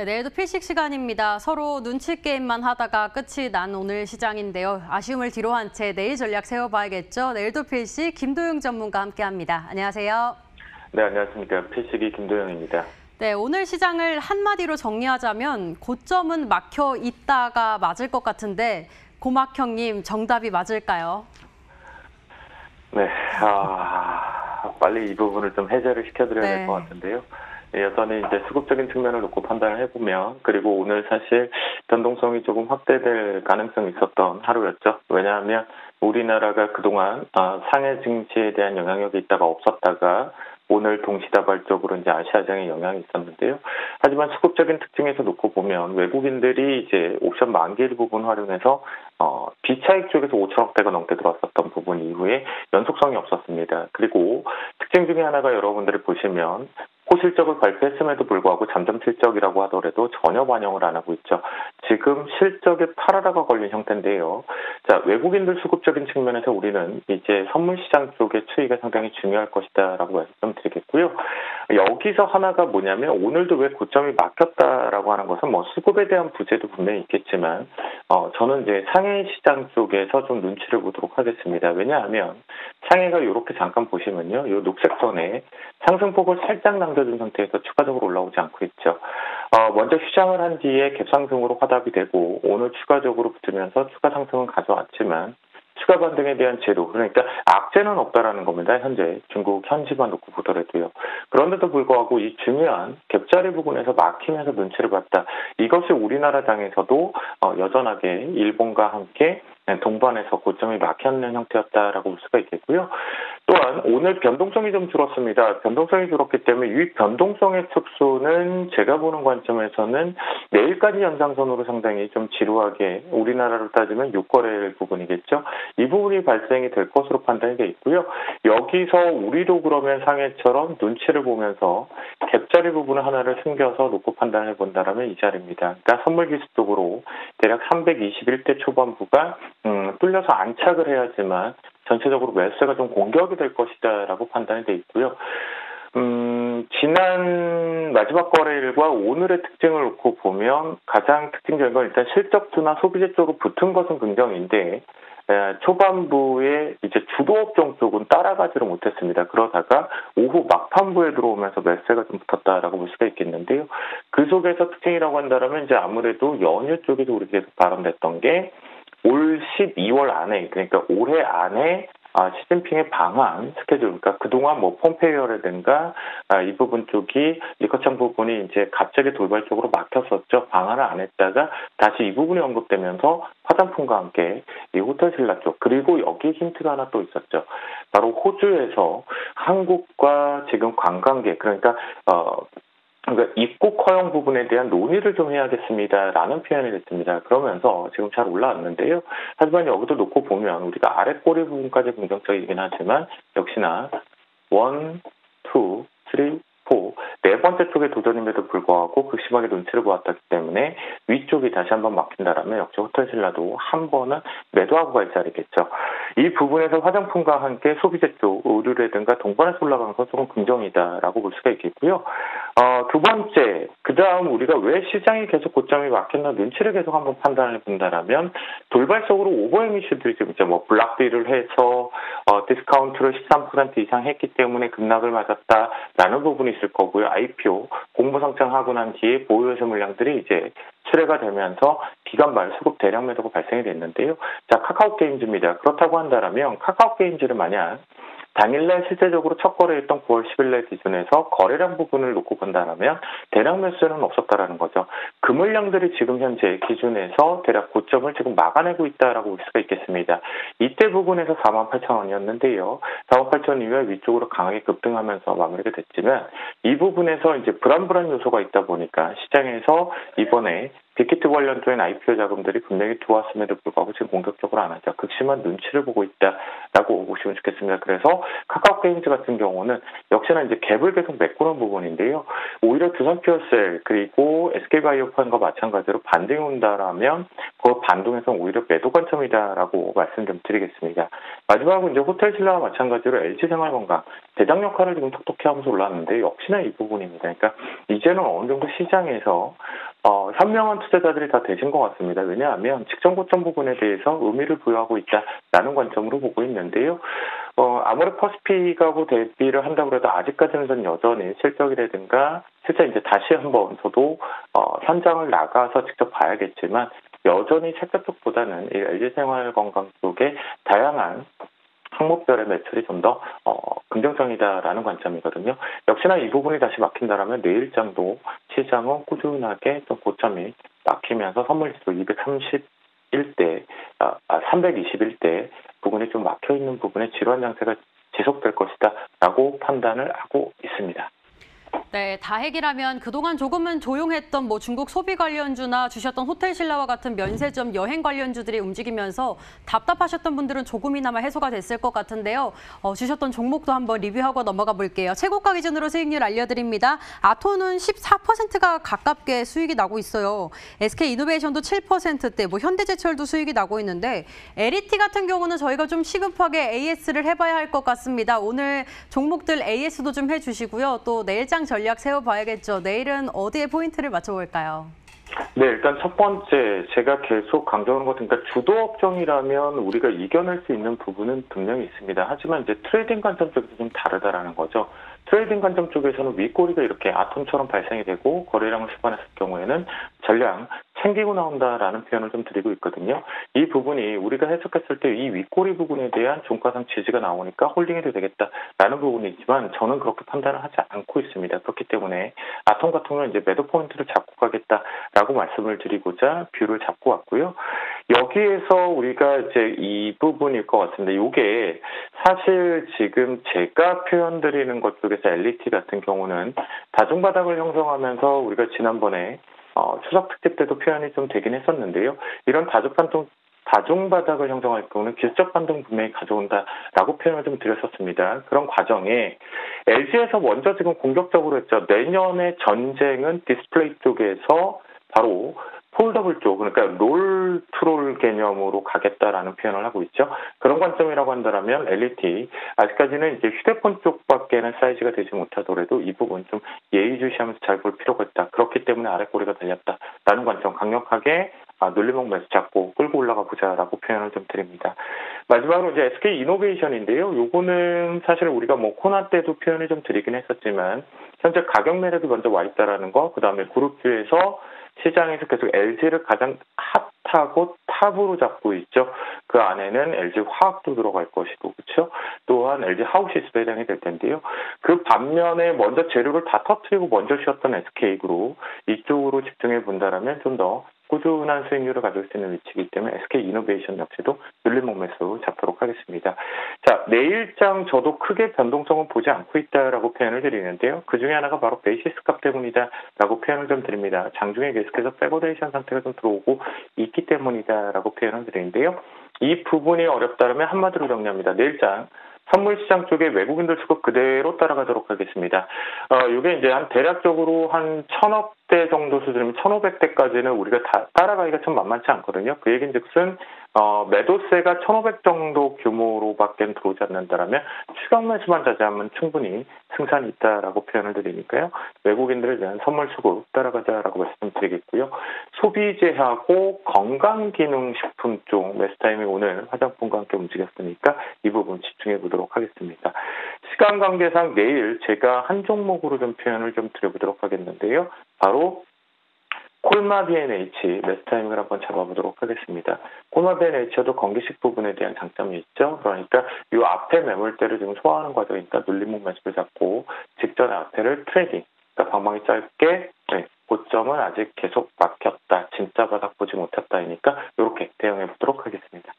네, 내일도 필식 시간입니다. 서로 눈치 게임만 하다가 끝이 난 오늘 시장인데요. 아쉬움을 뒤로 한 채 내일 전략 세워봐야겠죠. 내일도 필식 김도영 전문가와 함께합니다. 안녕하세요. 네, 안녕하십니까. 필식이 김도영입니다. 네, 오늘 시장을 한마디로 정리하자면 고점은 막혀 있다가 맞을 것 같은데 고막형님 정답이 맞을까요? 네, 빨리 이 부분을 좀 해제를 시켜드려야 될 것 같은데요. 여전히 이제 수급적인 측면을 놓고 판단을 해보면, 그리고 오늘 사실 변동성이 조금 확대될 가능성이 있었던 하루였죠. 왜냐하면 우리나라가 그동안 상해 증시에 대한 영향력이 있다가 없었다가 오늘 동시다발적으로 이제 아시아장에 영향이 있었는데요. 하지만 수급적인 특징에서 놓고 보면 외국인들이 이제 옵션 만기일 부분 활용해서 비차익 쪽에서 5천억대가 넘게 들어왔었던 부분 이후에 연속성이 없었습니다. 그리고 특징 중에 하나가 여러분들이 보시면 고실적을 발표했음에도 불구하고 잠정 실적이라고 하더라도 전혀 반영을 안 하고 있죠. 지금 실적에 파라라가 걸린 형태인데요. 자, 외국인들 수급적인 측면에서 우리는 이제 선물 시장 쪽의 추이가 상당히 중요할 것이다라고 말씀드리겠고요. 여기서 하나가 뭐냐면 오늘도 왜 고점이 막혔다라고 하는 것은 뭐 수급에 대한 부재도 분명히 있겠지만 저는 이제 상해 시장 쪽에서 좀 눈치를 보도록 하겠습니다. 왜냐하면 상해가 이렇게 잠깐 보시면요, 이 녹색 선에 상승폭을 살짝 남겨준 상태에서 추가적으로 올라오지 않고 있죠. 먼저 휴장을 한 뒤에 갭상승으로 화답이 되고 오늘 추가적으로 붙으면서 추가 상승은 가져왔지만 추가 반등에 대한 재료, 그러니까 악재는 없다라는 겁니다. 현재 중국 현지만 놓고 보더라도요. 그런데도 불구하고 이 중요한 갭자리 부분에서 막히면서 눈치를 봤다. 이것이 우리나라 장에서도 여전하게 일본과 함께 동반해서 고점이 막혔는 형태였다라고 볼 수가 있겠고요. 또한 오늘 변동성이 좀 줄었습니다. 변동성이 줄었기 때문에 이 변동성의 특수는 제가 보는 관점에서는 내일까지 연장선으로 상당히 좀 지루하게 우리나라로 따지면 6거래일 부분이겠죠. 이 부분이 발생이 될 것으로 판단이 돼 있고요. 여기서 우리도 그러면 상해처럼 눈치를 보면서 갭자리 부분을 하나를 숨겨서 놓고 판단을 해본다면 이 자리입니다. 그러니까 선물 기수 쪽으로 대략 321대 초반부가 뚫려서 안착을 해야지만 전체적으로 매수세가 좀 공격이 될 것이다라고 판단이 돼 있고요. 지난 마지막 거래일과 오늘의 특징을 놓고 보면 가장 특징적인 건 일단 실적주나 소비재 쪽으로 붙은 것은 긍정인데 초반부에 이제 주도업종 쪽은 따라가지를 못했습니다. 그러다가 오후 막판부에 들어오면서 매수세가 좀 붙었다라고 볼 수가 있겠는데요. 그 속에서 특징이라고 한다면 이제 아무래도 연휴 쪽에서 우리 계속 발언됐던 게 올 12월 안에, 그러니까 올해 안에 시진핑의 방한 스케줄, 그러니까 그동안 뭐 폼페이오라든가 이 부분 쪽이 리커창 부분이 이제 갑자기 돌발적으로 막혔었죠. 방한을 안 했다가 다시 이 부분이 언급되면서 화장품과 함께 이 호텔 신라 쪽, 그리고 여기 힌트가 하나 또 있었죠. 바로 호주에서 한국과 지금 관광객, 그러니까 입국 허용 부분에 대한 논의를 좀 해야겠습니다라는 표현이 됐습니다. 그러면서 지금 잘 올라왔는데요. 하지만 여기도 놓고 보면 우리가 아래 꼬리 부분까지 긍정적이긴 하지만 역시나 1, 2, 3, 4, 네 번째 쪽의 도전임에도 불구하고 극심하게 눈치를 보았기 때문에 위쪽이 다시 한번 막힌다라면 역시 호텔 신라도 한 번은 매도하고 갈 자리겠죠. 이 부분에서 화장품과 함께 소비재 쪽, 의류라든가 동반해서 올라가는 건 조금 긍정이다라고 볼 수가 있겠고요. 두 번째, 그 다음 우리가 왜 시장이 계속 고점이 막혔나 눈치를 계속 한번 판단을 본다라면 돌발적으로 오버행 이슈들이 좀 있죠. 뭐 블락딜을 해서 디스카운트를 13% 이상 했기 때문에 급락을 맞았다라는 부분이 있을 거고요. IPO 공모상장하고 난 뒤에 보유회사 물량들이 이제 출회가 되면서 기간 말 수급 대량 매도가 발생이 됐는데요. 자, 카카오 게임즈입니다. 그렇다고 한다면 카카오 게임즈를 만약 당일날 실제적으로 첫 거래했던 9월 10일날 기준에서 거래량 부분을 놓고 본다면 대량 매수는 없었다라는 거죠. 그 물량들이 지금 현재 기준에서 대략 고점을 지금 막아내고 있다라고 볼 수가 있겠습니다. 이때 부분에서 48,000원이었는데요. 48,000원 이후에 위쪽으로 강하게 급등하면서 마무리가 됐지만 이 부분에서 이제 불안불안 요소가 있다 보니까 시장에서 이번에 빅히트 관련된 IPO 자금들이 분명히 들어왔음에도 불구하고 지금 공격적으로 안 하죠. 극심한 눈치를 보고 있다라고 보시면 좋겠습니다. 그래서 카카오 게임즈 같은 경우는 역시나 이제 갭을 계속 메꾸는 부분인데요. 오히려 두산퓨어셀 그리고 SK바이오판과 마찬가지로 반등이 온다라면 그 반등에서 오히려 매도 관점이다라고 말씀 좀 드리겠습니다. 마지막으로 이제 호텔 신라와 마찬가지로 LG생활건강 대장 역할을 지금 톡톡히 하면서 올라왔는데 역시나 이 부분입니다. 그러니까 이 이제는 어느 정도 시장에서 현명한 투자자들이 다 되신 것 같습니다. 왜냐하면 직전 고점 부분에 대해서 의미를 부여하고 있다라는 관점으로 보고 있는데요. 아무리 퍼시픽하고 대비를 한다고 해도 아직까지는 전 여전히 실적이라든가 실제 이제 다시 한번 저도 현장을 나가서 직접 봐야겠지만 여전히 책자 쪽보다는 이 LG생활건강 쪽에 다양한 항목별의 매출이 좀 더 긍정적이다라는 관점이거든요. 역시나 이 부분이 다시 막힌다라면 내일장도 시장은 꾸준하게 좀 고점이 막히면서 선물지수 231대, 321대 부분이 좀 막혀 있는 부분에 지루한 장세가 지속될 것이다라고 판단을 하고 있습니다. 네, 다행이라면 그동안 조금은 조용했던 뭐 중국 소비 관련주나 주셨던 호텔신라와 같은 면세점 여행 관련주들이 움직이면서 답답하셨던 분들은 조금이나마 해소가 됐을 것 같은데요. 주셨던 종목도 한번 리뷰하고 넘어가 볼게요. 최고가 기준으로 수익률 알려드립니다. 아토는 14%가 가깝게 수익이 나고 있어요. SK이노베이션도 7%대, 뭐 현대제철도 수익이 나고 있는데 LET 같은 경우는 저희가 좀 시급하게 AS를 해봐야 할 것 같습니다. 오늘 종목들 AS도 좀 해주시고요. 또 내일장 전략 세워봐야겠죠. 내일은 어디에 포인트를 맞춰볼까요? 네, 일단 첫 번째 제가 계속 강조하는 것은 그러니까 주도 업종이라면 우리가 이겨낼 수 있는 부분은 분명히 있습니다. 하지만 이제 트레이딩 관점 쪽에서 좀 다르다라는 거죠. 트레이딩 관점 쪽에서는 윗꼬리가 이렇게 아톰처럼 발생이 되고 거래량을 수반했을 경우에는 전량 챙기고 나온다라는 표현을 좀 드리고 있거든요. 이 부분이 우리가 해석했을 때 이 윗꼬리 부분에 대한 종가상 지지가 나오니까 홀딩해도 되겠다라는 부분이 있지만 저는 그렇게 판단을 하지 않고 있습니다. 그렇기 때문에 아톰 같은 경우는 이제 매도 포인트를 잡고 가겠다라고 말씀을 드리고자 뷰를 잡고 왔고요. 여기에서 우리가 이제 이 부분일 것 같은데 이게 사실 지금 제가 표현드리는 것 쪽에서 LET 같은 경우는 다중바닥을 형성하면서 우리가 지난번에 추석 특집 때도 표현이 좀 되긴 했었는데요. 이런 다중바닥을 형성할 경우는 기술적 반등 분명히 가져온다라고 표현을 좀 드렸었습니다. 그런 과정에 LG에서 먼저 지금 공격적으로 했죠. 내년의 전쟁은 디스플레이 쪽에서 바로 폴더블 쪽, 그러니까 롤 트롤 개념으로 가겠다라는 표현을 하고 있죠. 그런 관점이라고 한다면 LET 아직까지는 이제 휴대폰 쪽밖에는 사이즈가 되지 못하더라도 이 부분 좀 예의주시하면서 잘 볼 필요가 있다. 그렇기 때문에 아랫꼬리가 달렸다라는 관점 강력하게 눌림목 매수 잡고 끌고 올라가 보자라고 표현을 좀 드립니다. 마지막으로 이제 SK이노베이션인데요. 요거는 사실 우리가 뭐 코나 때도 표현을 좀 드리긴 했었지만 현재 가격 매력이 먼저 와 있다라는 거, 그다음에 그룹주에서 시장에서 계속 LG를 가장 핫하고 탑으로 잡고 있죠. 그 안에는 LG 화학도 들어갈 것이고, 그렇죠? 또한 LG 하우시스도 해당이 될 텐데요. 그 반면에 먼저 재료를 다 터뜨리고 먼저 쉬었던 SK그룹 이쪽으로 집중해 본다라면 좀 더 꾸준한 수익률을 가질 수 있는 위치이기 때문에 SK이노베이션 역시도 눌림목 매수 잡도록 하겠습니다. 자, 내일장 저도 크게 변동성은 보지 않고 있다라고 표현을 드리는데요. 그 중에 하나가 바로 베이시스 값 때문이다라고 표현을 좀 드립니다. 장중에 계속해서 백오데이션 상태가 좀 들어오고 있기 때문이다라고 표현을 드리는데요. 이 부분이 어렵다면 한마디로 정리합니다. 내일장 선물시장 쪽에 외국인들 수급 그대로 따라가도록 하겠습니다. 이게 이제 한 대략적으로 한 1,000억 대 정도 수준이면 1,500대까지는 우리가 다 따라가기가 참 만만치 않거든요. 그 얘기인즉슨 매도세가 1,500 정도 규모로밖에 들어오지 않는다라면 추격 매수만 자제하면 충분히 승산이 있다라고 표현을 드리니까요. 외국인들에 대한 선물 수급 따라가자라고 말씀드리겠고요. 소비재하고 건강기능식품 쪽 매수 타이밍 오늘 화장품과 함께 움직였으니까 이 부분 집중해 보도록 하겠습니다. 시간 관계상 내일 제가 한 종목으로 좀 표현을 좀 드려보도록 하겠는데요. 바로 콜마 B&H 매수 타이밍을 한번 잡아보도록 하겠습니다. 콜마 B&H도 건기식 부분에 대한 장점이 있죠. 그러니까 이 앞에 매물대를 지금 소화하는 과정이니까 눌림목 매수를 잡고 직전에 앞에를 트레이딩, 그러니까 방망이 짧게 고점은 아직 계속 막혔다, 진짜 바닥 보지 못했다니까 이렇게 대응해 보도록 하겠습니다.